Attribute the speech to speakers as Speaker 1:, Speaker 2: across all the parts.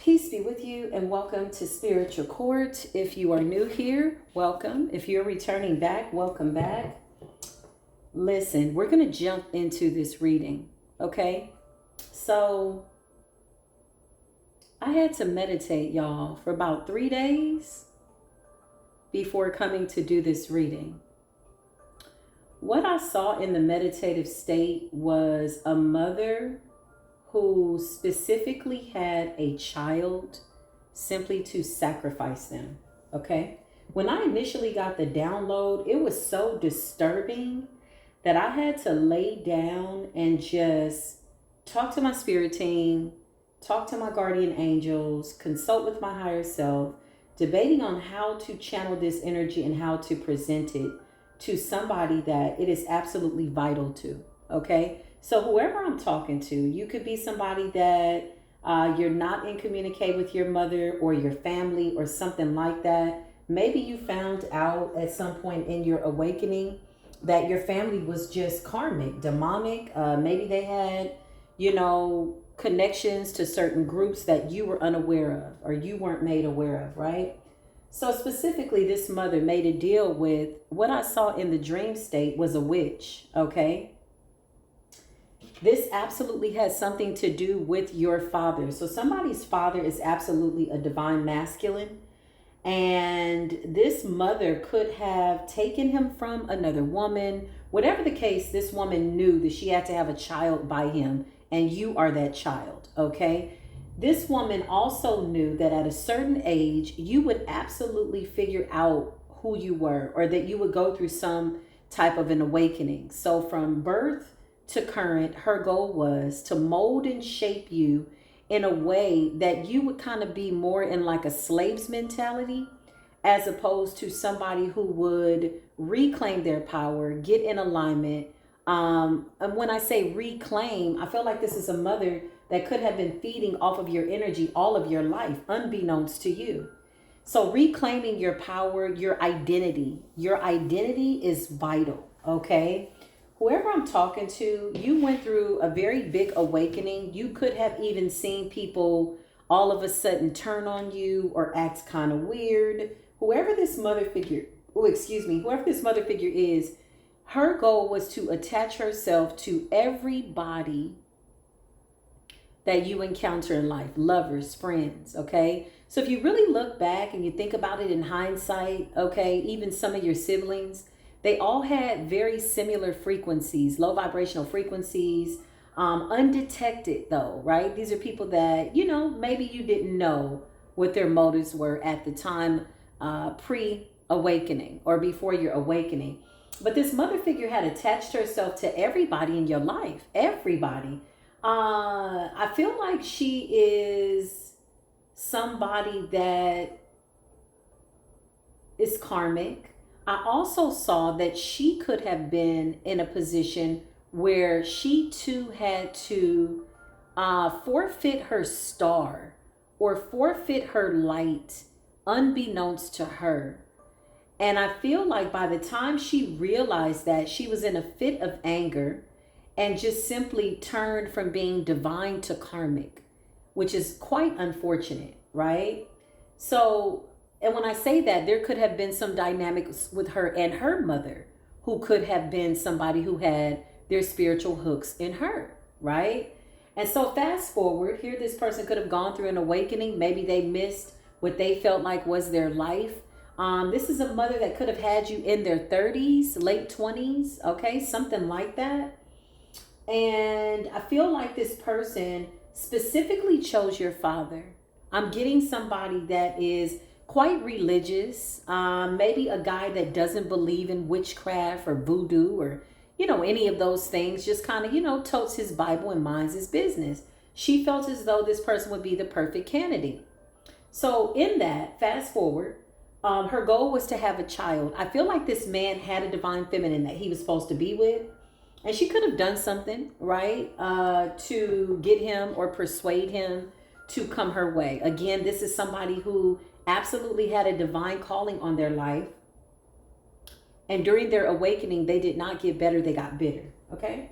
Speaker 1: Peace be with you and welcome to Spiritual Court. If you are new here, welcome. If you're returning back, welcome back. Listen, we're going to jump into this reading, okay? So I had to meditate, y'all, for about 3 days before coming to do this reading. What I saw in the meditative state was a mother who specifically had a child simply to sacrifice them, okay? When I initially got the download, it was so disturbing that I had to lay down and just talk to my spirit team, talk to my guardian angels, consult with my higher self, debating on how to channel this energy and how to present it to somebody that it is absolutely vital to, okay? So whoever I'm talking to, you could be somebody that you're not in communicate with your mother or your family or something like that. Maybe you found out at some point in your awakening that your family was just karmic, demonic. Maybe they had, connections to certain groups that you were unaware of or you weren't made aware of, right? So specifically, this mother made a deal with what I saw in the dream state was a witch, okay? This absolutely has something to do with your father. So somebody's father is absolutely a divine masculine. And this mother could have taken him from another woman. Whatever the case, this woman knew that she had to have a child by him. And you are that child, okay? This woman also knew that at a certain age, you would absolutely figure out who you were or that you would go through some type of an awakening. So from birth to current, her goal was to mold and shape you in a way that you would kind of be more in like a slave's mentality as opposed to somebody who would reclaim their power, get in alignment. And when I say reclaim, I feel like this is a mother that could have been feeding off of your energy all of your life, unbeknownst to you. So reclaiming your power, your identity is vital, okay? Whoever I'm talking to, you went through a very big awakening. You could have even seen people all of a sudden turn on you or act kind of weird. Whoever this mother figure is, her goal was to attach herself to everybody that you encounter in life, lovers, friends, okay? So if you really look back and you think about it in hindsight, okay, even some of your siblings, they all had very similar frequencies, low vibrational frequencies, undetected though, right? These are people that, maybe you didn't know what their motives were at the time pre-awakening or before your awakening. But this mother figure had attached herself to everybody in your life, everybody. I feel like she is somebody that is karmic. I also saw that she could have been in a position where she too had to forfeit her star or forfeit her light unbeknownst to her. And I feel like by the time she realized that, she was in a fit of anger and just simply turned from being divine to karmic, which is quite unfortunate, right? So, and when I say that, there could have been some dynamics with her and her mother who could have been somebody who had their spiritual hooks in her, right? And so fast forward, here this person could have gone through an awakening. Maybe they missed what they felt like was their life. This is a mother that could have had you in their 30s, late 20s, okay? Something like that. And I feel like this person specifically chose your father. I'm getting somebody that is quite religious, maybe a guy that doesn't believe in witchcraft or voodoo or, any of those things, just kind of, totes his Bible and minds his business. She felt as though this person would be the perfect candidate. So in that, fast forward, her goal was to have a child. I feel like this man had a divine feminine that he was supposed to be with. And she could have done something, right, to get him or persuade him to come her way. Again, this is somebody who absolutely had a divine calling on their life. And during their awakening, they did not get better, they got bitter, okay?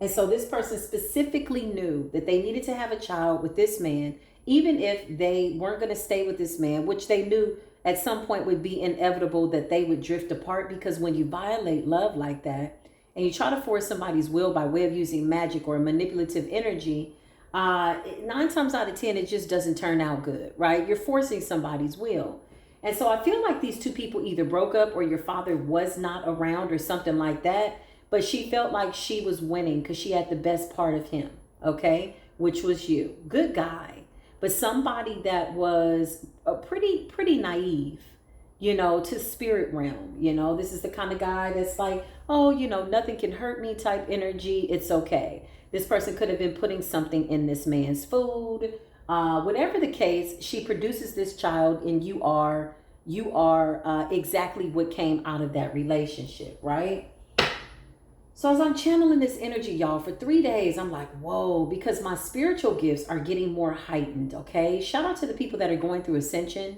Speaker 1: And so this person specifically knew that they needed to have a child with this man even if they weren't going to stay with this man, which they knew at some point would be inevitable that they would drift apart. Because when you violate love like that and you try to force somebody's will by way of using magic or manipulative energy, 9 times out of 10, it just doesn't turn out good, right? You're forcing somebody's will. And so I feel like these two people either broke up or your father was not around or something like that. But she felt like she was winning because she had the best part of him, okay? Which was you. Good guy. But somebody that was pretty naive, to spirit realm. This is the kind of guy that's like, oh, nothing can hurt me type energy. It's okay. This person could have been putting something in this man's food. Whatever the case, she produces this child, and you are exactly what came out of that relationship, right? So as I'm channeling this energy, y'all, for 3 days, I'm like, whoa, because my spiritual gifts are getting more heightened, okay? Shout out to the people that are going through ascension.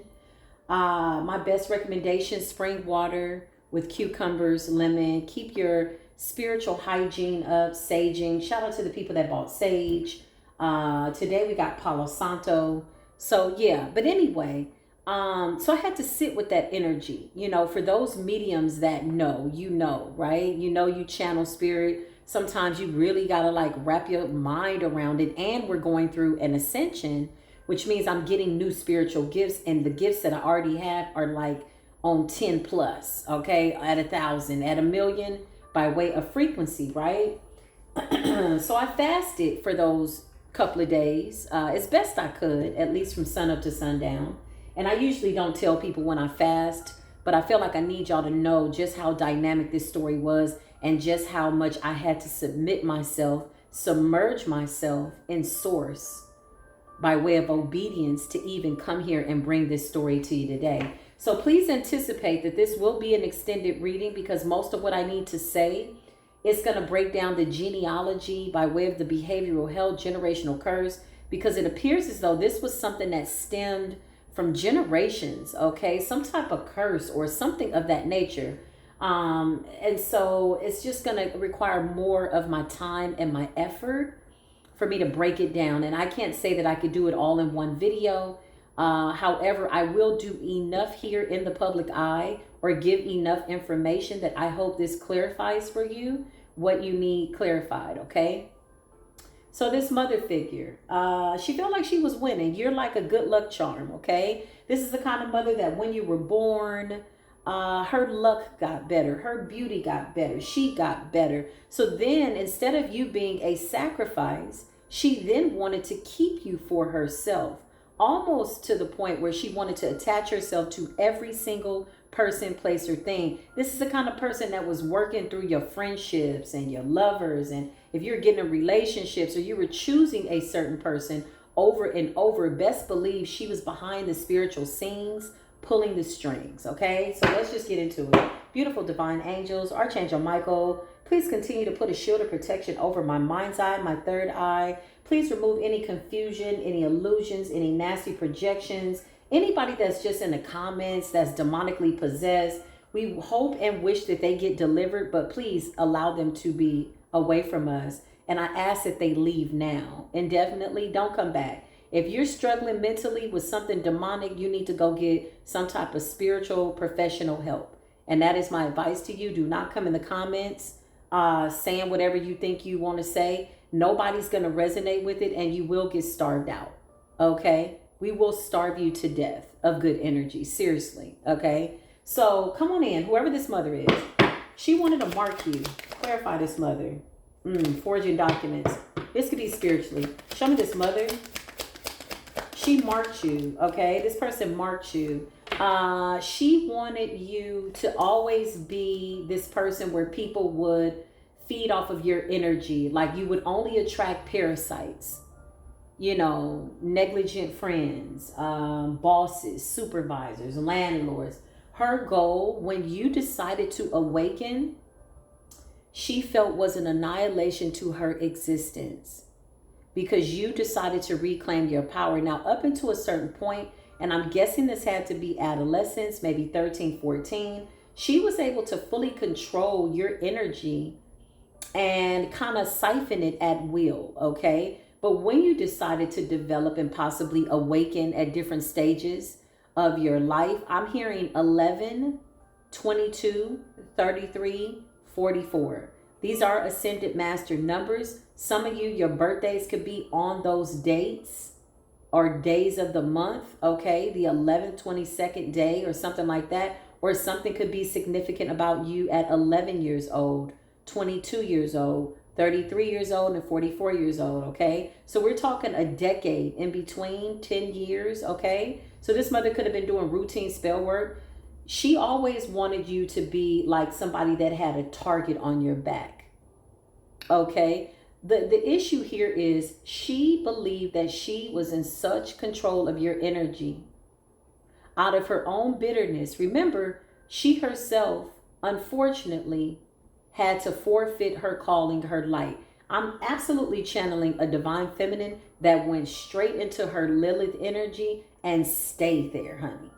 Speaker 1: My best recommendation, spring water with cucumbers, lemon. Keep your spiritual hygiene up, saging. Shout out to the people that bought sage. Today we got Palo Santo. So yeah, but anyway, so I had to sit with that energy, for those mediums that know, right? You channel spirit. Sometimes you really got to like wrap your mind around it. And we're going through an ascension, which means I'm getting new spiritual gifts. And the gifts that I already have are like on 10 plus, okay? At 1,000, at 1,000,000 by way of frequency, right? So I fasted for those couple of days as best I could, at least from sun up to sundown. And I usually don't tell people when I fast, but I feel like I need y'all to know just how dynamic this story was and just how much I had to submit myself, submerge myself in source by way of obedience to even come here and bring this story to you today. So please anticipate that this will be an extended reading because most of what I need to say is going to break down the genealogy by way of the behavioral health generational curse, because it appears as though this was something that stemmed from generations, okay? Some type of curse or something of that nature. And so it's just going to require more of my time and my effort for me to break it down. And I can't say that I could do it all in one video. However, I will do enough here in the public eye or give enough information that I hope this clarifies for you what you need clarified, okay? So this mother figure, she felt like she was winning. You're like a good luck charm, okay? This is the kind of mother that when you were born, her luck got better. Her beauty got better. She got better. So then instead of you being a sacrifice, she then wanted to keep you for herself, almost to the point where she wanted to attach herself to every single person, place, or thing. This is the kind of person that was working through your friendships and your lovers. And if you're getting in relationships or you were choosing a certain person over and over, best believe she was behind the spiritual scenes, pulling the strings, okay? So let's just get into it. Beautiful divine angels, Archangel Michael, please continue to put a shield of protection over my mind's eye, my third eye. Please remove any confusion, any illusions, any nasty projections, anybody that's just in the comments that's demonically possessed. We hope and wish that they get delivered, but please allow them to be away from us. And I ask that they leave now. Indefinitely, don't come back. If you're struggling mentally with something demonic, you need to go get some type of spiritual professional help. And that is my advice to you. Do not come in the comments saying whatever you think you want to say. Nobody's going to resonate with it, and you will get starved out. Okay? We will starve you to death of good energy. Seriously. Okay? So come on in. Whoever this mother is, she wanted to mark you. Clarify this mother. Forging documents. This could be spiritually. Show me this mother. She marked you. Okay? This person marked you. She wanted you to always be this person where people would feed off of your energy. Like you would only attract parasites, negligent friends, bosses, supervisors, landlords. Her goal when you decided to awaken, she felt was an annihilation to her existence because you decided to reclaim your power. Now, up until a certain point, and I'm guessing this had to be adolescence, maybe 13, 14, she was able to fully control your energy and kind of siphon it at will, okay? But when you decided to develop and possibly awaken at different stages of your life, I'm hearing 11, 22, 33, 44. These are ascended master numbers. Some of you, your birthdays could be on those dates or days of the month, okay? The 11th, 22nd day or something like that. Or something could be significant about you at 11 years old, 22 years old, 33 years old, and 44 years old, okay? So we're talking a decade in between, 10 years, okay? So this mother could have been doing routine spell work. She always wanted you to be like somebody that had a target on your back, okay? The issue here is she believed that she was in such control of your energy out of her own bitterness. Remember, she herself, unfortunately, had to forfeit her calling, her light. I'm absolutely channeling a divine feminine that went straight into her Lilith energy and stayed there, honey.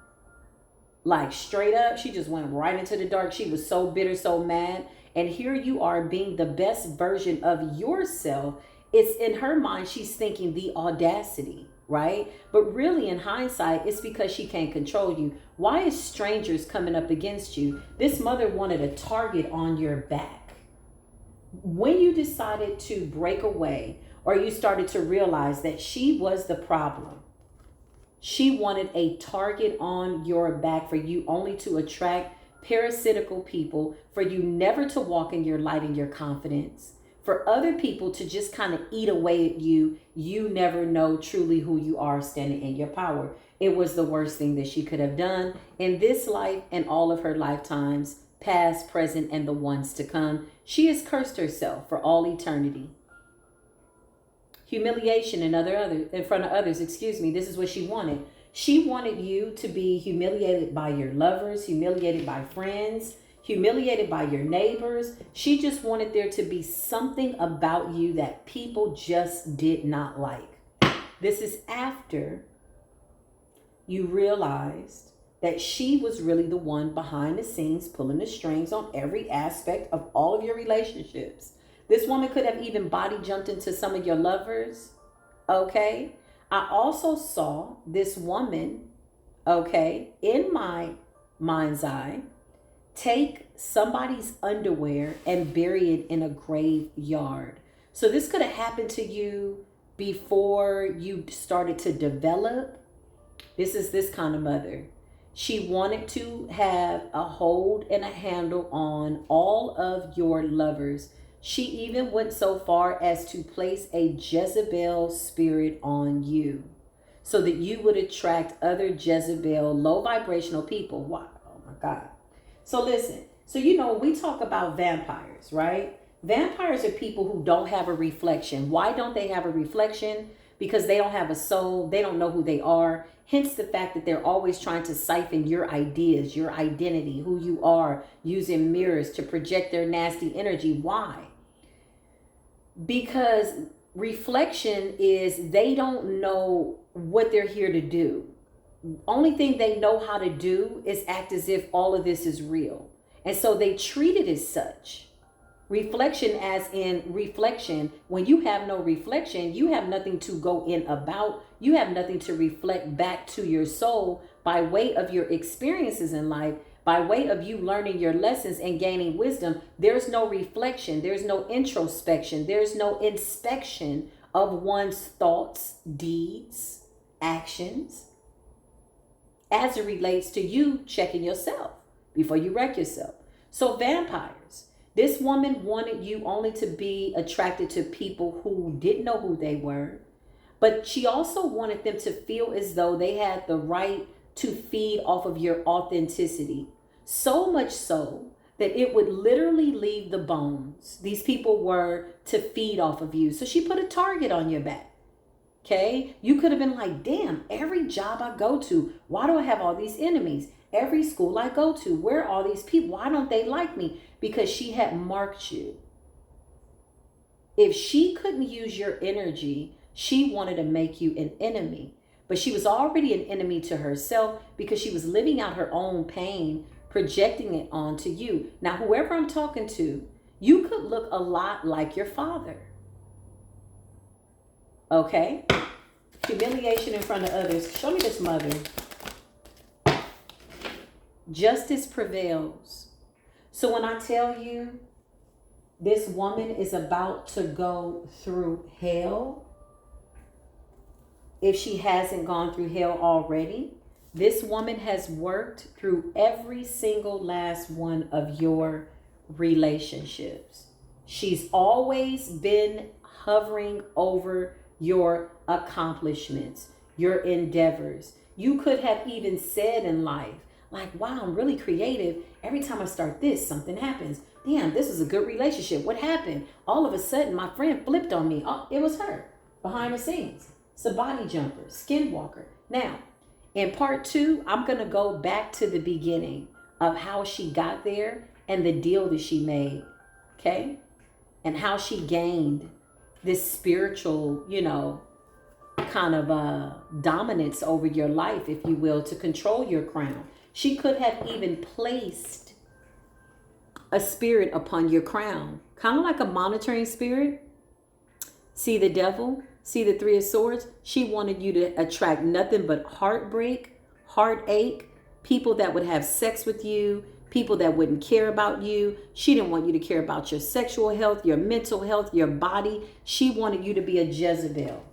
Speaker 1: Like straight up, she just went right into the dark. She was so bitter, so mad. And here you are being the best version of yourself. It's in her mind, she's thinking the audacity, right? But really in hindsight, it's because she can't control you. Why is strangers coming up against you? This mother wanted a target on your back. When you decided to break away or you started to realize that she was the problem, she wanted a target on your back for you only to attract parasitical people, for you never to walk in your light and your confidence, for other people to just kind of eat away at you. You never know truly who you are standing in your power. It was the worst thing that she could have done in this life and all of her lifetimes, past, present, and the ones to come. She has cursed herself for all eternity. Humiliation in front of others, excuse me. This is what she wanted. She wanted you to be humiliated by your lovers, humiliated by friends, humiliated by your neighbors. She just wanted there to be something about you that people just did not like. This is after you realized that she was really the one behind the scenes pulling the strings on every aspect of all of your relationships. This woman could have even body jumped into some of your lovers, okay? I also saw this woman, okay, in my mind's eye, take somebody's underwear and bury it in a graveyard. So this could have happened to you before you started to develop. This is this kind of mother. She wanted to have a hold and a handle on all of your lovers. She even went so far as to place a Jezebel spirit on you so that you would attract other Jezebel low vibrational people. Wow. Oh my God. So listen, so we talk about vampires, right? Vampires are people who don't have a reflection. Why don't they have a reflection? Because they don't have a soul. They don't know who they are. Hence the fact that they're always trying to siphon your ideas, your identity, who you are, using mirrors to project their nasty energy. Why? Because reflection is they don't know what they're here to do. Only thing they know how to do is act as if all of this is real. And so they treat it as such. Reflection as in reflection. When you have no reflection, you have nothing to go in about. You have nothing to reflect back to your soul by way of your experiences in life, by way of you learning your lessons and gaining wisdom. There's no reflection. There's no introspection. There's no inspection of one's thoughts, deeds, actions, as it relates to you checking yourself before you wreck yourself. So vampires, this woman wanted you only to be attracted to people who didn't know who they were, but she also wanted them to feel as though they had the right to feed off of your authenticity. So much so that it would literally leave the bones. These people were to feed off of you. So she put a target on your back. Okay, you could have been like, damn, every job I go to, why do I have all these enemies? Every school I go to, where are all these people? Why don't they like me? Because she had marked you. If she couldn't use your energy, she wanted to make you an enemy. But she was already an enemy to herself because she was living out her own pain, projecting it onto you. Now, whoever I'm talking to, you could look a lot like your father. Okay? Humiliation in front of others. Show me this mother. Justice prevails. So when I tell you this woman is about to go through hell, if she hasn't gone through hell already, this woman has worked through every single last one of your relationships. She's always been hovering over your accomplishments, your endeavors. You could have even said in life, like, wow, I'm really creative. Every time I start this, something happens. Damn, this is a good relationship. What happened? All of a sudden, my friend flipped on me. Oh, it was her behind the scenes. It's a body jumper, skinwalker. Now, in part 2, I'm going to go back to the beginning of how she got there and the deal that she made. Okay? And how she gained this spiritual, kind of dominance over your life, if you will, to control your crown. She could have even placed a spirit upon your crown, kind of like a monitoring spirit. See the devil? See the 3 of Swords? She wanted you to attract nothing but heartbreak, heartache, people that would have sex with you, people that wouldn't care about you. She didn't want you to care about your sexual health, your mental health, your body. She wanted you to be a Jezebel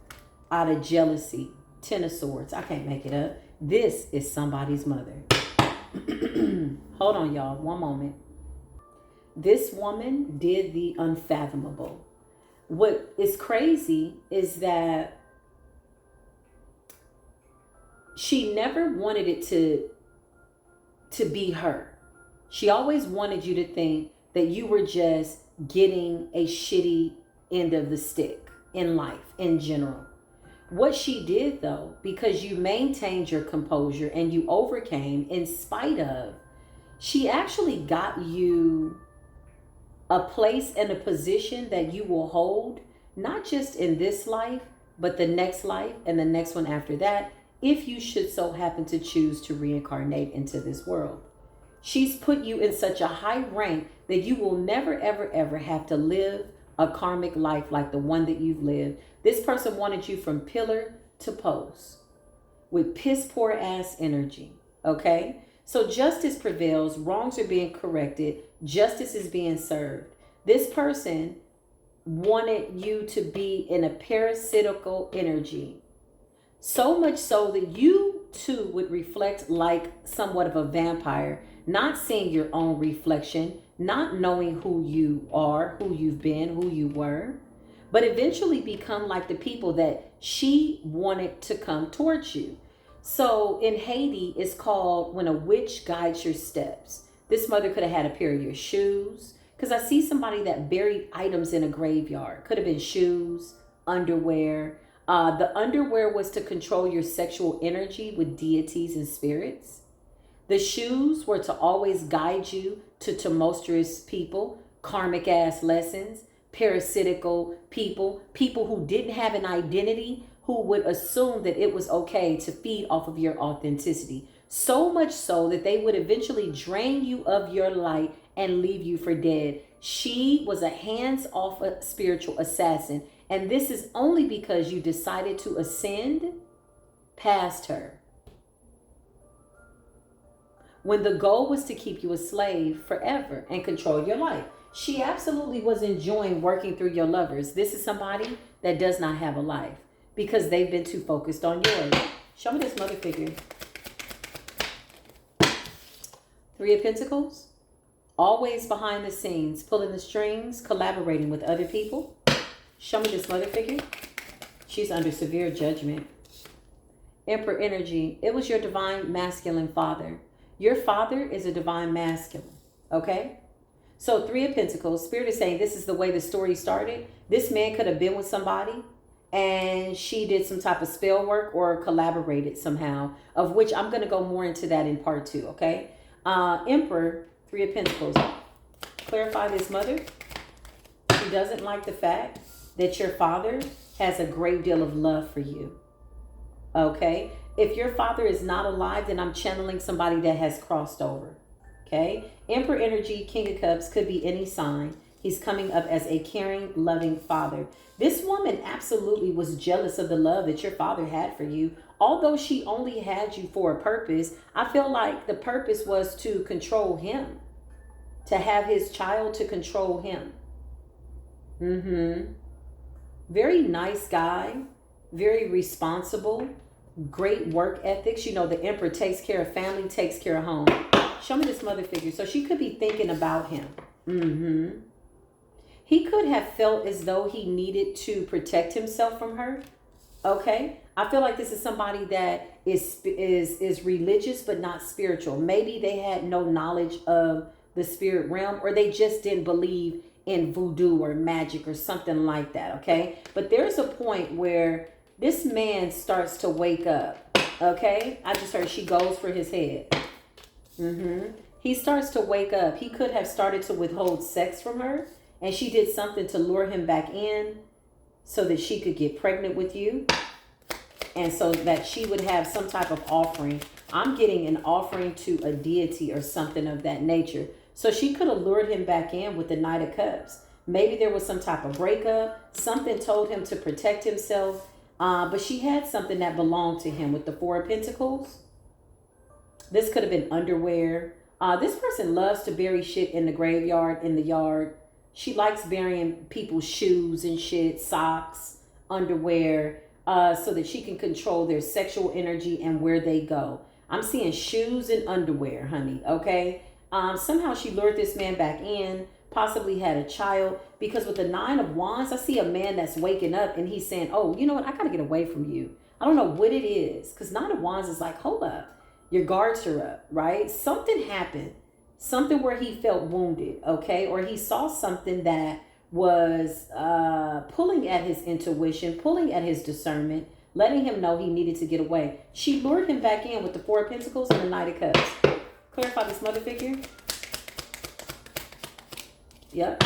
Speaker 1: out of jealousy. 10 of Swords. I can't make it up. This is somebody's mother. Hold on, y'all. One moment. This woman did the unfathomable. What is crazy is that she never wanted it to be her. She always wanted you to think that you were just getting a shitty end of the stick in life in general. What she did, though, because you maintained your composure and you overcame in spite of, she actually got you a place and a position that you will hold, not just in this life, but the next life and the next one after that, if you should so happen to choose to reincarnate into this world. She's put you in such a high rank that you will never, ever, ever have to live a karmic life like the one that you've lived. This person wanted you from pillar to post with piss poor ass energy. Okay? So justice prevails. Wrongs are being corrected. Justice is being served. This person wanted you to be in a parasitical energy. So much so that you too would reflect like somewhat of a vampire, not seeing your own reflection, not knowing who you are, who you've been, who you were, but eventually become like the people that she wanted to come towards you. So in Haiti, it's called when a witch guides your steps. This mother could have had a pair of your shoes, because I see somebody that buried items in a graveyard. Could have been shoes, underwear. The underwear was to control your sexual energy with deities and spirits. The shoes were to always guide you to tumultuous people, karmic ass lessons, parasitical people, people who didn't have an identity, who would assume that it was okay to feed off of your authenticity. So much so that they would eventually drain you of your light and leave you for dead. She was a hands-off spiritual assassin. And this is only because you decided to ascend past her. When the goal was to keep you a slave forever and control your life. She absolutely was enjoying working through your lovers. This is somebody that does not have a life because they've been too focused on yours. Show me this mother figure. 3 of Pentacles. Always behind the scenes, pulling the strings, collaborating with other people. Show me this mother figure. She's under severe judgment. Emperor energy. It was your divine masculine father. Your father is a divine masculine. Okay? So 3 of Pentacles. Spirit is saying this is the way the story started. This man could have been with somebody and she did some type of spell work or collaborated somehow, of which I'm going to go more into that in part 2. Okay? Emperor, 3 of Pentacles. Clarify this mother. She doesn't like the fact that your father has a great deal of love for you. Okay? If your father is not alive, then I'm channeling somebody that has crossed over. Okay? Emperor energy, King of Cups, could be any sign. He's coming up as a caring, loving father. This woman absolutely was jealous of the love that your father had for you. Although she only had you for a purpose, I feel like the purpose was to control him, to have his child to control him. Very nice guy, very responsible, great work ethics. You know, the emperor takes care of family, takes care of home. Show me this mother figure. So she could be thinking about him. He could have felt as though he needed to protect himself from her. Okay, I feel like this is somebody that is religious but not spiritual. Maybe they had no knowledge of the spirit realm, or they just didn't believe in voodoo or magic or something like that. Okay, but there's a point where this man starts to wake up. Okay, I just heard she goes for his head. He starts to wake up. He could have started to withhold sex from her, and she did something to lure him back in so that she could get pregnant with you, and so that she would have some type of offering. I'm getting an offering to a deity or something of that nature. So she could have lured him back in with the Knight of Cups. Maybe there was some type of breakup. Something told him to protect himself. But she had something that belonged to him with the Four of Pentacles. This could have been underwear. This person loves to bury shit in the graveyard, in the yard. She likes burying people's shoes and shit, socks, underwear, so that she can control their sexual energy and where they go. I'm seeing shoes and underwear, honey, okay? Somehow she lured this man back in, possibly had a child, because with the Nine of Wands, I see a man that's waking up and he's saying, oh, you know what? I got to get away from you. I don't know what it is, because Nine of Wands is like, hold up. Your guards are up, right? Something happened. Something where he felt wounded, okay? Or he saw something that was pulling at his intuition, pulling at his discernment, letting him know he needed to get away. She lured him back in with the Four of Pentacles and the Knight of Cups. Clarify this mother figure. Yep.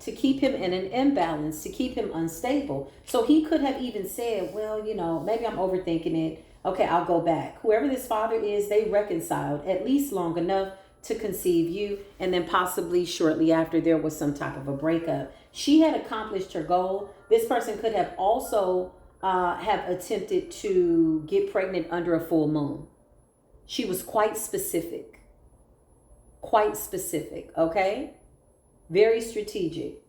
Speaker 1: To keep him in an imbalance, to keep him unstable. So he could have even said, well, you know, maybe I'm overthinking it. Okay, I'll go back. Whoever this father is, they reconciled at least long enough to conceive you, and then possibly shortly after there was some type of a breakup. She had accomplished her goal. This person could have also have attempted to get pregnant under a full moon. She was quite specific. Quite specific, okay? Very strategic.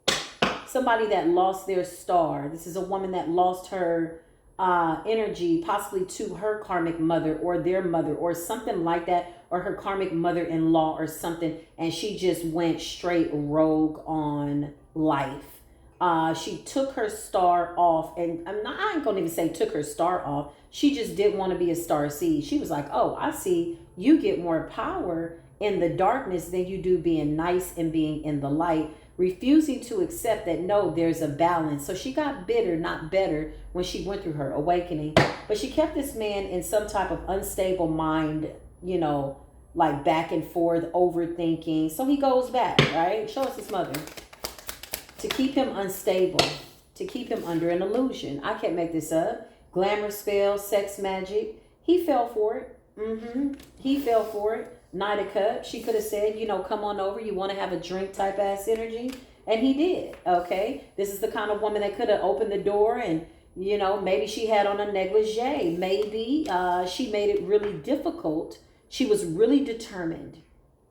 Speaker 1: Somebody that lost their star. This is a woman that lost her energy, possibly to her karmic mother or their mother or something like that, or her karmic mother-in-law or something, and she just went straight rogue on life. She took her star off, and I ain't gonna even say took her star off. She just didn't want to be a star seed. She was like, oh, I see you get more power in the darkness than you do being nice and being in the light, refusing to accept that, no, there's a balance. So she got bitter, not better, when she went through her awakening. But she kept this man in some type of unstable mind, you know, like back and forth, overthinking. So he goes back, right? Show us his mother. To keep him unstable, to keep him under an illusion. I can't make this up. Glamour spell, sex magic. He fell for it. He fell for it. Knight of Cups. She could have said, you know, come on over. You want to have a drink type ass energy? And he did. Okay. This is the kind of woman that could have opened the door, and, you know, maybe she had on a negligee. Maybe she made it really difficult. She was really determined.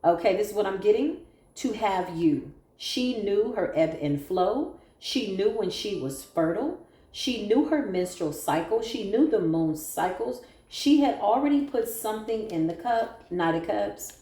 Speaker 1: Okay. This is what I'm getting. To have you. She knew her ebb and flow. She knew when she was fertile. She knew her menstrual cycle. She knew the moon cycles. She had already put something in the cup. Knight of Cups,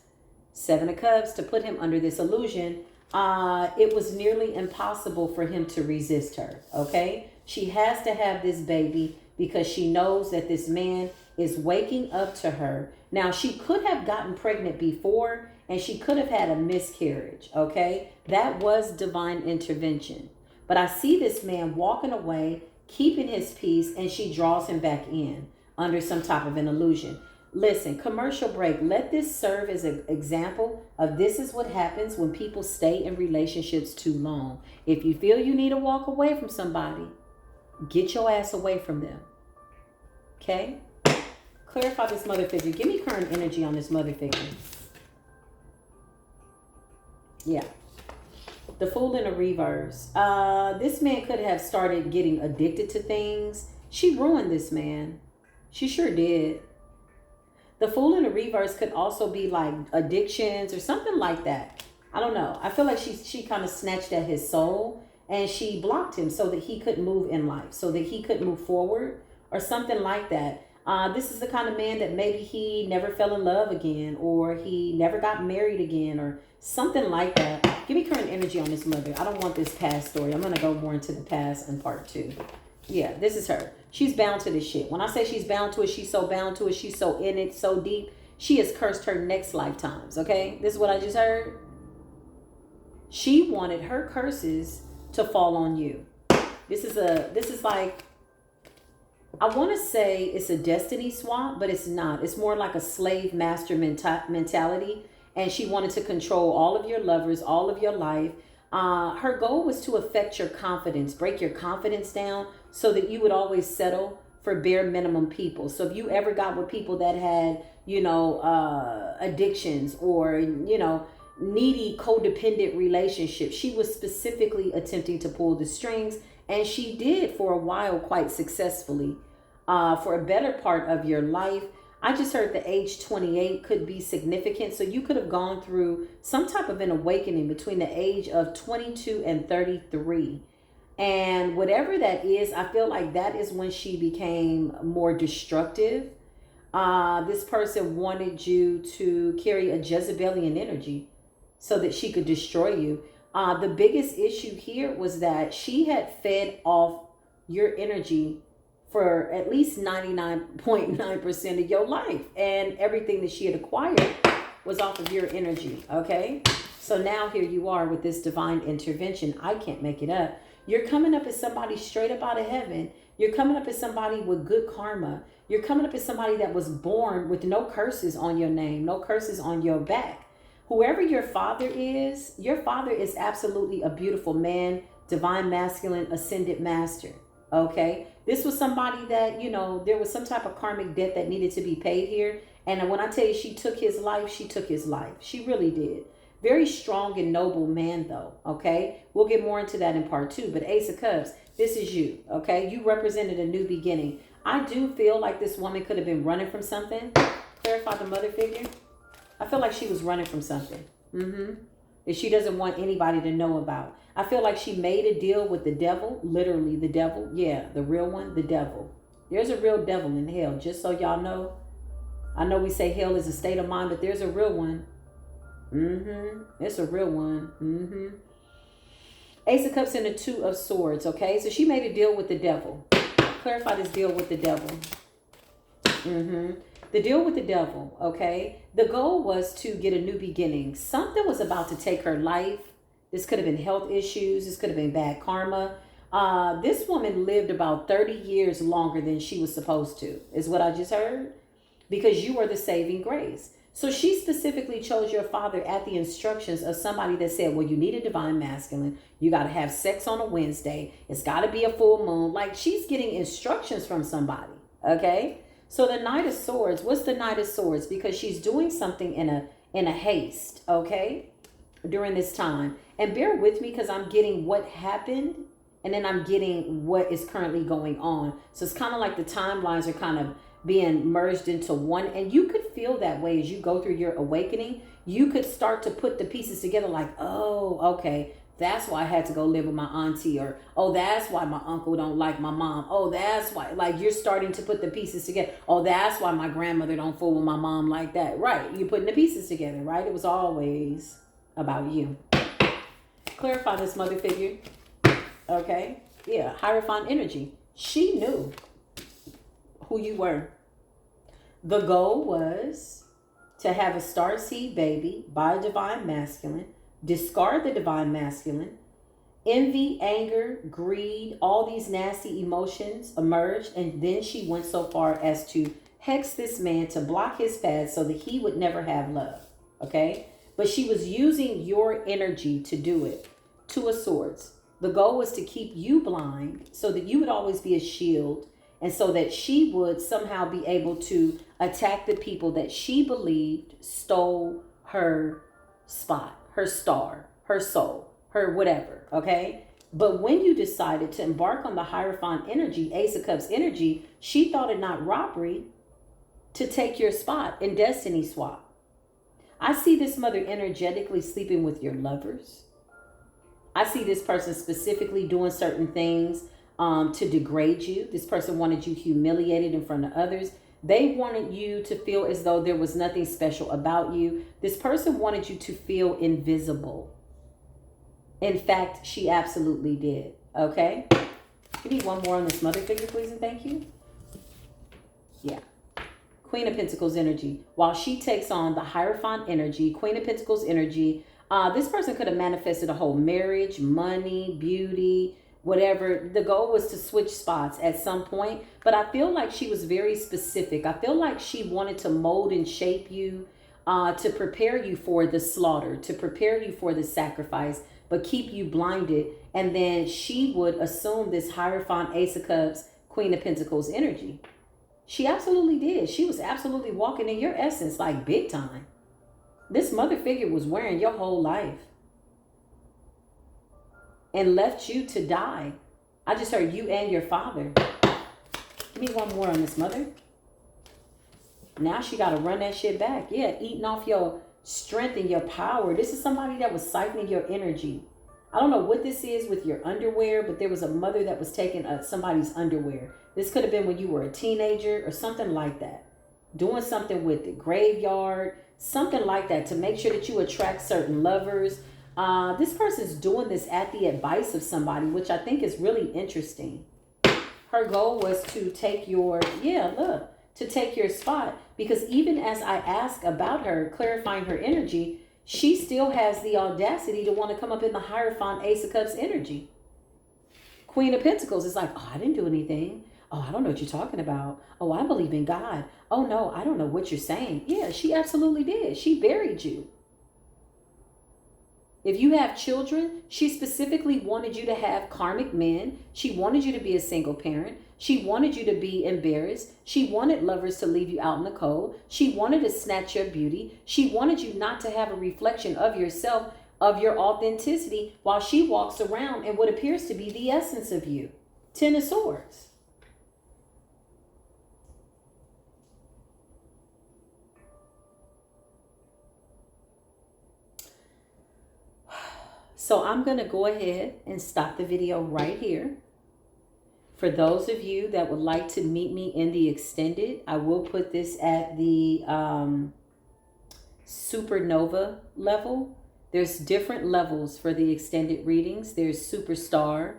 Speaker 1: Seven of Cups, to put him under this illusion. It was nearly impossible for him to resist her, okay? She has to have this baby because she knows that this man is waking up to her. Now, she could have gotten pregnant before, and she could have had a miscarriage, okay? That was divine intervention. But I see this man walking away, keeping his peace, and she draws him back in under some type of an illusion. Listen, commercial break. Let this serve as an example of this is what happens when people stay in relationships too long. If you feel you need to walk away from somebody, get your ass away from them. Okay? Clarify this mother figure. Give me current energy on this mother figure. Yeah. The Fool in the reverse. This man could have started getting addicted to things. She ruined this man. She sure did. The Fool in the reverse could also be like addictions or something like that. I don't know. I feel like she kind of snatched at his soul and she blocked him so that he couldn't move in life, so that he couldn't move forward or something like that. This is the kind of man that maybe he never fell in love again, or he never got married again, or something like that. Give me current energy on this mother. I don't want this past story. I'm going to go more into the past in part 2. Yeah, this is her. She's bound to this shit. When I say she's bound to it, she's so bound to it. She's so in it, so deep. She has cursed her next lifetimes, okay? This is what I just heard. She wanted her curses to fall on you. This is like, I want to say it's a destiny swap, but it's not. It's more like a slave master mentality. And she wanted to control all of your lovers, all of your life. Her goal was to affect your confidence, break your confidence down so that you would always settle for bare minimum people. So if you ever got with people that had, addictions or, needy codependent relationships, she was specifically attempting to pull the strings. And she did for a while quite successfully. For a better part of your life, I just heard the age 28 could be significant. So you could have gone through some type of an awakening between the age of 22 and 33. And whatever that is, I feel like that is when she became more destructive. This person wanted you to carry a Jezebelian energy so that she could destroy you. The biggest issue here was that she had fed off your energy for at least 99.9% of your life. And everything that she had acquired was off of your energy, okay? So now here you are with this divine intervention. I can't make it up. You're coming up as somebody straight up out of heaven. You're coming up as somebody with good karma. You're coming up as somebody that was born with no curses on your name, no curses on your back. Whoever your father is absolutely a beautiful man, divine masculine, ascended master. Okay, this was somebody that, there was some type of karmic debt that needed to be paid here. And when I tell you she took his life, she took his life. She really did. Very strong and noble man, though. Okay, we'll get more into that in part 2. But Ace of Cups, this is you. Okay, you represented a new beginning. I do feel like this woman could have been running from something. Clarify the mother figure. I feel like she was running from something. That she doesn't want anybody to know about. I feel like she made a deal with the devil, literally the devil. Yeah, the real one, the devil. There's a real devil in hell, just so y'all know. I know we say hell is a state of mind, but there's a real one. It's a real one. Ace of Cups and the Two of Swords, okay? So she made a deal with the devil. Clarify this deal with the devil. The deal with the devil, okay? The goal was to get a new beginning. Something was about to take her life. This could have been health issues. This could have been bad karma. This woman lived about 30 years longer than she was supposed to, is what I just heard. Because you are the saving grace. So she specifically chose your father at the instructions of somebody that said, well, you need a divine masculine. You got to have sex on a Wednesday. It's got to be a full moon. Like, she's getting instructions from somebody, okay? So the Knight of Swords, what's the Knight of Swords? Because she's doing something in a haste, okay, during this time. And bear with me because I'm getting what happened and then I'm getting what is currently going on. So it's kind of like the timelines are kind of being merged into one. And you could feel that way as you go through your awakening. You could start to put the pieces together like, oh, okay, that's why I had to go live with my auntie, or, oh, that's why my uncle don't like my mom. Oh, that's why, like, you're starting to put the pieces together. Oh, that's why my grandmother don't fool with my mom like that. Right. You're putting the pieces together, right? It was always about you. Clarify this mother figure. Okay. Yeah. Hierophant energy. She knew who you were. The goal was to have a starseed baby by a divine masculine. Discard the divine masculine. Envy, anger, greed, all these nasty emotions emerged. And then she went so far as to hex this man to block his path so that he would never have love. Okay? But she was using your energy to do it. Two of Swords. The goal was to keep you blind so that you would always be a shield. And so that she would somehow be able to attack the people that she believed stole her spot, her star, her soul. her whatever, okay? But when you decided to embark on the Hierophant energy, Ace of Cups energy, she thought it not robbery to take your spot in Destiny Swap. I see this mother energetically sleeping with your lovers. I see this person specifically doing certain things to degrade you. This person wanted you humiliated in front of others. They wanted you to feel as though there was nothing special about you. This person wanted you to feel invisible. In fact, she absolutely did. Okay? Give me one more on this mother figure, please, and thank you. Yeah. Queen of Pentacles energy. While she takes on the Hierophant energy, Queen of Pentacles energy, this person could have manifested a whole marriage, money, beauty, whatever. The goal was to switch spots at some point. But I feel like she was very specific. I feel like she wanted to mold and shape you, to prepare you for the slaughter, to prepare you for the sacrifice, but keep you blinded. And then she would assume this Hierophant, Ace of Cups, Queen of Pentacles energy. She absolutely did. She was absolutely walking in your essence, like big time. This mother figure was wearing your whole life and left you to die. I just heard you and your father. Give me one more on this mother. Now she got to run that shit back. Yeah, eating off your strength and your power. This is somebody that was siphoning your energy. I don't know what this is with your underwear, but there was a mother that was taking somebody's underwear. This could have been when you were a teenager or something like that. Doing something with the graveyard, something like that, to make sure that you attract certain lovers. This person's doing this at the advice of somebody, which I think is really interesting. Her goal was to take your, to take your spot. Because even as I ask about her, clarifying her energy, she still has the audacity to want to come up in the Hierophant, Ace of Cups energy. Queen of Pentacles is like, oh, I didn't do anything. Oh, I don't know what you're talking about. Oh, I believe in God. Oh, no, I don't know what you're saying. Yeah, she absolutely did. She buried you. If you have children, she specifically wanted you to have karmic men. She wanted you to be a single parent. She wanted you to be embarrassed. She wanted lovers to leave you out in the cold. She wanted to snatch your beauty. She wanted you not to have a reflection of yourself, of your authenticity, while she walks around in what appears to be the essence of you. Ten of Swords. So I'm going to go ahead and stop the video right here. For those of you that would like to meet me in the extended, I will put this at the supernova level. There's different levels for the extended readings. There's superstar,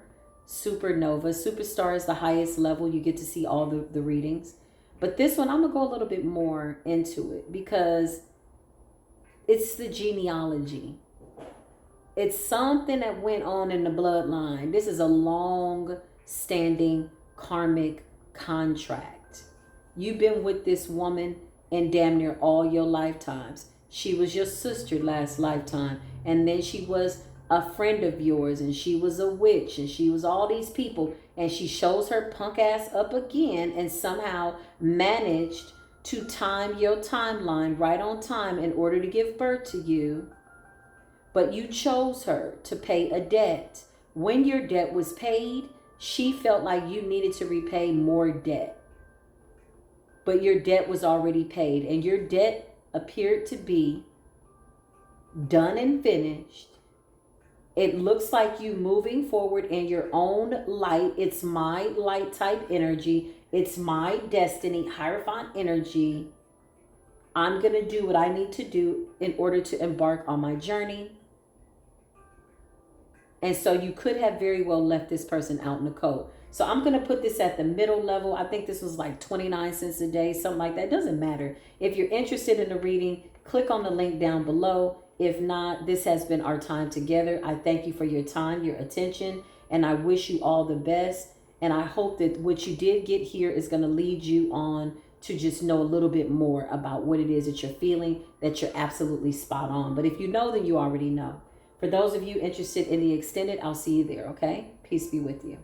Speaker 1: supernova. Superstar is the highest level. You get to see all the readings. But this one, I'm going to go a little bit more into it because it's the genealogy. It's something that went on in the bloodline. This is a long-standing karmic contract. You've been with this woman in damn near all your lifetimes. She was your sister last lifetime. And then she was a friend of yours. And she was a witch. And she was all these people. And she shows her punk ass up again and somehow managed to time your timeline right on time in order to give birth to you. But you chose her to pay a debt. When your debt was paid, she felt like you needed to repay more debt. But your debt was already paid. And your debt appeared to be done and finished. It looks like you moving forward in your own light. It's my light type energy. It's my destiny, Hierophant energy. I'm going to do what I need to do in order to embark on my journey. And so you could have very well left this person out in the cold. So I'm going to put this at the middle level. I think this was like 29 cents a day, something like that. It doesn't matter. If you're interested in the reading, click on the link down below. If not, this has been our time together. I thank you for your time, your attention, and I wish you all the best. And I hope that what you did get here is going to lead you on to just know a little bit more about what it is that you're feeling, that you're absolutely spot on. But if you know, then you already know. For those of you interested in the extended, I'll see you there, okay? Peace be with you.